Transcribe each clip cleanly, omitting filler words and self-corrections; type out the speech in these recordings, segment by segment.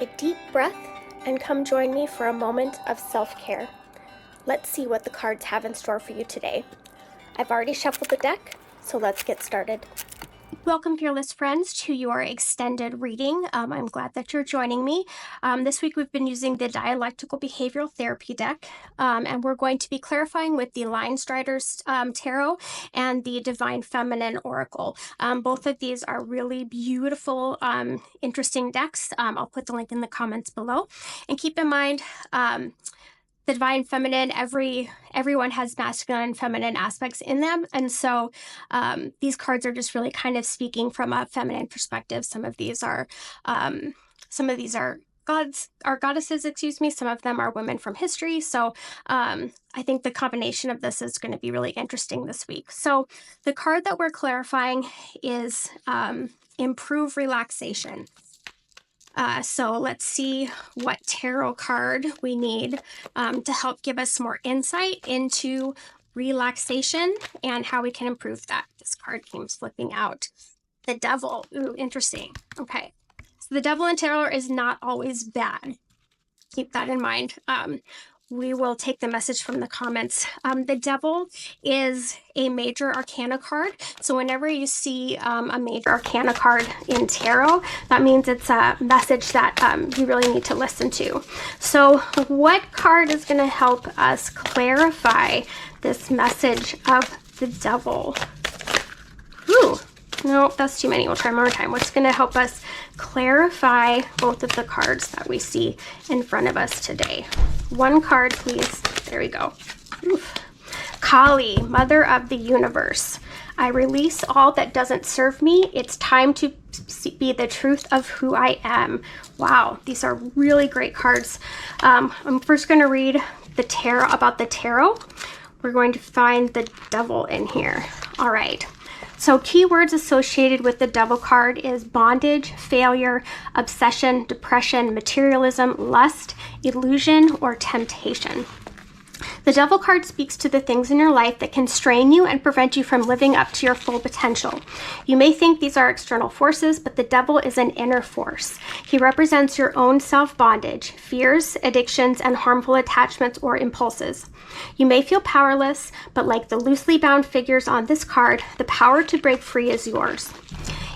Take a deep breath and come join me for a moment of self-care. Let's see what the cards have in store for you today. I've already shuffled the deck, so let's get started. Welcome, fearless friends, to your extended reading. I'm glad that you're joining me. This week we've been using the Dialectical Behavioral Therapy deck, and we're going to be clarifying with the Lion Strider's Tarot and the Divine Feminine Oracle. Both of these are really beautiful, interesting decks. I'll put the link in the comments below. And keep in mind, the Divine Feminine, everyone has masculine and feminine aspects in them, and so these cards are just really kind of speaking from a feminine perspective. Some of these are goddesses, excuse me. Some of them are women from history. So I think the combination of this is going to be really interesting this week. So the card that we're clarifying is Improve Relaxation. So let's see what tarot card we need to help give us more insight into relaxation and how we can improve that. This card keeps flipping out. The Devil. Ooh, interesting. Okay. So the Devil in tarot is not always bad. Keep that in mind. We will take the message from the comments. The Devil is a major arcana card. So whenever you see a major arcana card in tarot, that means it's a message that you really need to listen to. So what card is going to help us clarify this message of the Devil? Ooh, no, that's too many. We'll try one more time. What's going to help us clarify both of the cards that we see in front of us today? One card, please. There we go. Oof. Kali, Mother of the Universe. I release all that doesn't serve me. It's time to be the truth of who I am. Wow, these are really great cards. I'm first going to read the tarot about the tarot. We're going to find the Devil in here. All right. So keywords associated with the Devil card is bondage, failure, obsession, depression, materialism, lust, illusion, or temptation. The Devil card speaks to the things in your life that can strain you and prevent you from living up to your full potential. You may think these are external forces, but the Devil is an inner force. He represents your own self-bondage, fears, addictions, and harmful attachments or impulses. You may feel powerless, but like the loosely bound figures on this card, the power to break free is yours.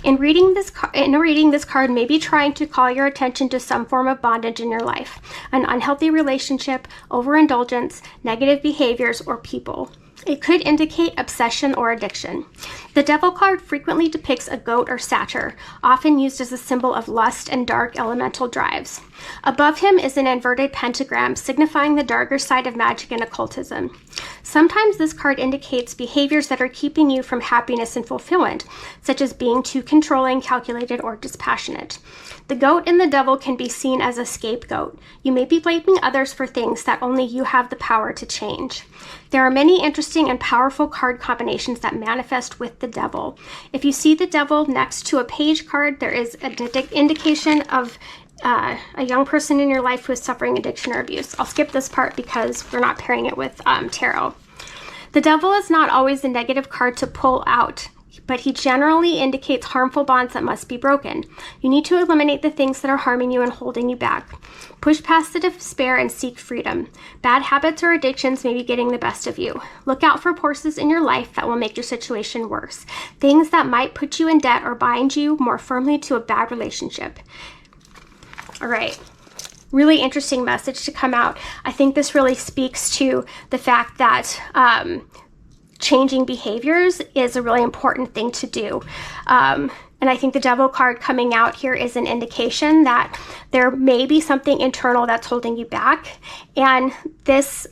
In reading this card may be trying to call your attention to some form of bondage in your life, an unhealthy relationship, overindulgence, negative behaviors, or people. It could indicate obsession or addiction. The Devil card frequently depicts a goat or satyr, often used as a symbol of lust and dark elemental drives. Above him is an inverted pentagram signifying the darker side of magic and occultism. Sometimes this card indicates behaviors that are keeping you from happiness and fulfillment, such as being too controlling, calculated, or dispassionate. The goat and the Devil can be seen as a scapegoat. You may be blaming others for things that only you have the power to change. There are many interesting and powerful card combinations that manifest with the Devil. If you see the Devil next to a page card, there is an indication of a young person in your life who is suffering addiction or abuse. I'll skip this part because we're not pairing it with tarot. The Devil is not always a negative card to pull out, but he generally indicates harmful bonds that must be broken. You need to eliminate the things that are harming you and holding you back. Push past the despair and seek freedom. Bad habits or addictions may be getting the best of you. Look out for forces in your life that will make your situation worse. Things that might put you in debt or bind you more firmly to a bad relationship. All right. Really interesting message to come out. I think this really speaks to the fact that changing behaviors is a really important thing to do. And I think the Devil card coming out here is an indication that there may be something internal that's holding you back. And this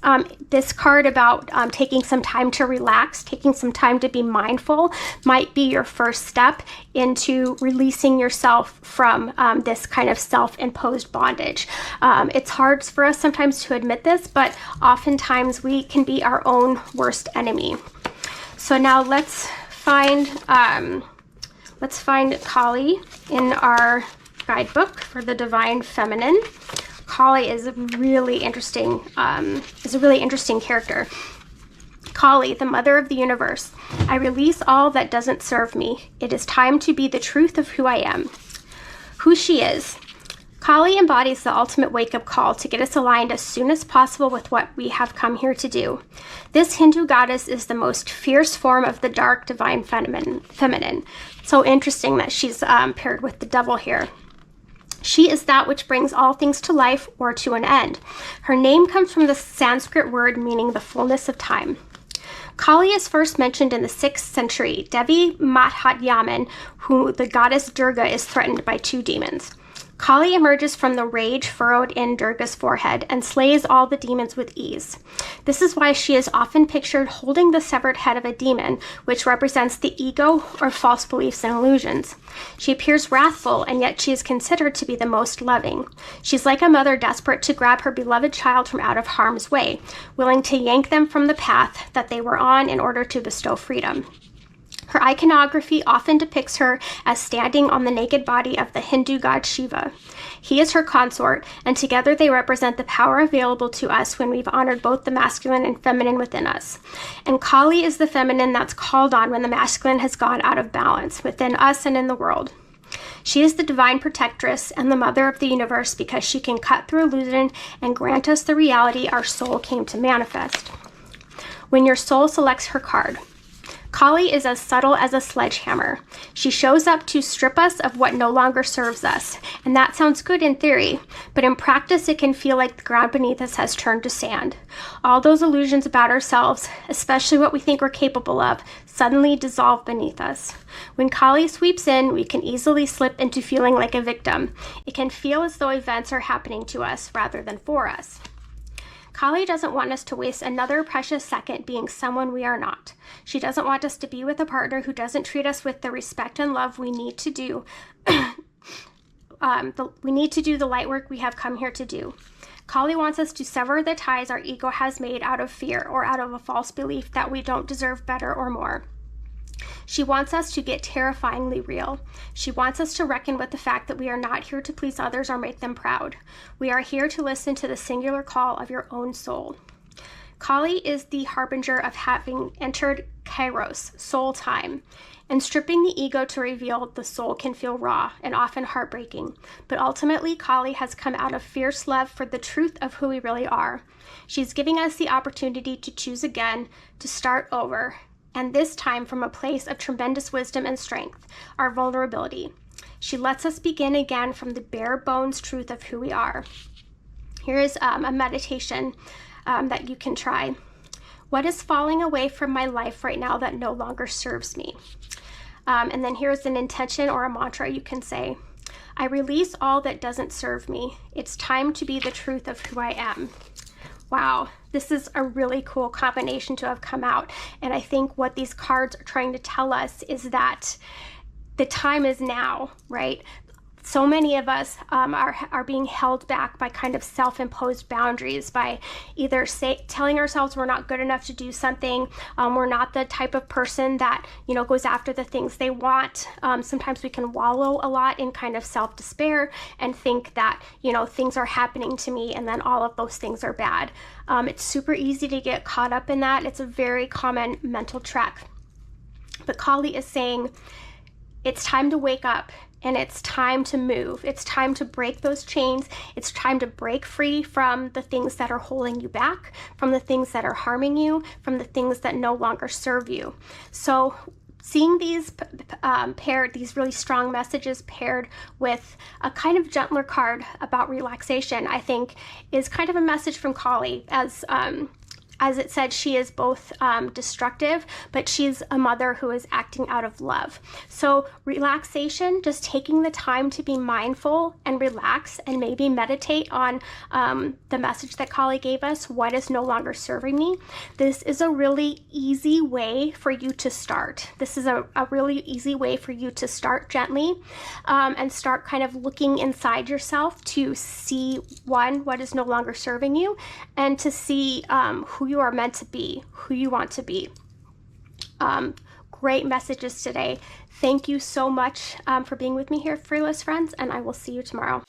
card about taking some time to relax, taking some time to be mindful, might be your first step into releasing yourself from this kind of self-imposed bondage. It's hard for us sometimes to admit this, but oftentimes we can be our own worst enemy. So now let's find Kali in our guidebook for the Divine Feminine. Kali is a really interesting character. Kali, the Mother of the Universe. I release all that doesn't serve me. It is time to be the truth of who I am. Who she is. Kali embodies the ultimate wake-up call to get us aligned as soon as possible with what we have come here to do. This Hindu goddess is the most fierce form of the dark divine feminine. So interesting that she's paired with the devil here. She is that which brings all things to life or to an end. Her name comes from the Sanskrit word meaning the fullness of time. Kali is first mentioned in the 6th century Devi Madhyaman, who the goddess Durga is threatened by 2 demons. Kali emerges from the rage furrowed in Durga's forehead and slays all the demons with ease. This is why she is often pictured holding the severed head of a demon, which represents the ego or false beliefs and illusions. She appears wrathful, and yet she is considered to be the most loving. She's like a mother desperate to grab her beloved child from out of harm's way, willing to yank them from the path that they were on in order to bestow freedom. Her iconography often depicts her as standing on the naked body of the Hindu god Shiva. He is her consort, and together they represent the power available to us when we've honored both the masculine and feminine within us. And Kali is the feminine that's called on when the masculine has gone out of balance within us and in the world. She is the divine protectress and the mother of the universe because she can cut through illusion and grant us the reality our soul came to manifest. When your soul selects her card, Kali is as subtle as a sledgehammer. She shows up to strip us of what no longer serves us. And that sounds good in theory, but in practice it can feel like the ground beneath us has turned to sand. All those illusions about ourselves, especially what we think we're capable of, suddenly dissolve beneath us. When Kali sweeps in, we can easily slip into feeling like a victim. It can feel as though events are happening to us rather than for us. Kali doesn't want us to waste another precious second being someone we are not. She doesn't want us to be with a partner who doesn't treat us with the respect and love we need to do. We need to do the light work we have come here to do. Kali wants us to sever the ties our ego has made out of fear or out of a false belief that we don't deserve better or more. She wants us to get terrifyingly real. She wants us to reckon with the fact that we are not here to please others or make them proud. We are here to listen to the singular call of your own soul. Kali is the harbinger of having entered Kairos, soul time, and stripping the ego to reveal the soul can feel raw and often heartbreaking. But ultimately, Kali has come out of fierce love for the truth of who we really are. She's giving us the opportunity to choose again, to start over, and this time from a place of tremendous wisdom and strength, our vulnerability. She lets us begin again from the bare bones truth of who we are. Here is a meditation that you can try. What is falling away from my life right now that no longer serves me? And then here's an intention or a mantra you can say. I release all that doesn't serve me. It's time to be the truth of who I am. Wow, this is a really cool combination to have come out. And I think what these cards are trying to tell us is that the time is now, right? So many of us are being held back by kind of self-imposed boundaries, by either telling ourselves we're not good enough to do something, we're not the type of person that, goes after the things they want. Sometimes we can wallow a lot in kind of self-despair and think that, things are happening to me and then all of those things are bad. It's super easy to get caught up in that. It's a very common mental trap. But Kali is saying, it's time to wake up. And it's time to move. It's time to break those chains. It's time to break free from the things that are holding you back, from the things that are harming you, from the things that no longer serve you. So seeing these paired, these really strong messages paired with a kind of gentler card about relaxation, I think is kind of a message from Kali. As it said, she is both destructive, but she's a mother who is acting out of love. So relaxation, just taking the time to be mindful and relax and maybe meditate on the message that Kali gave us, what is no longer serving me. This is a really easy way for you to start. This is a really easy way for you to start gently and start kind of looking inside yourself to see, one, what is no longer serving you, and to see who you are meant to be, who you want to be. Great messages today. Thank you so much for being with me here, Fearless Friends, and I will see you tomorrow.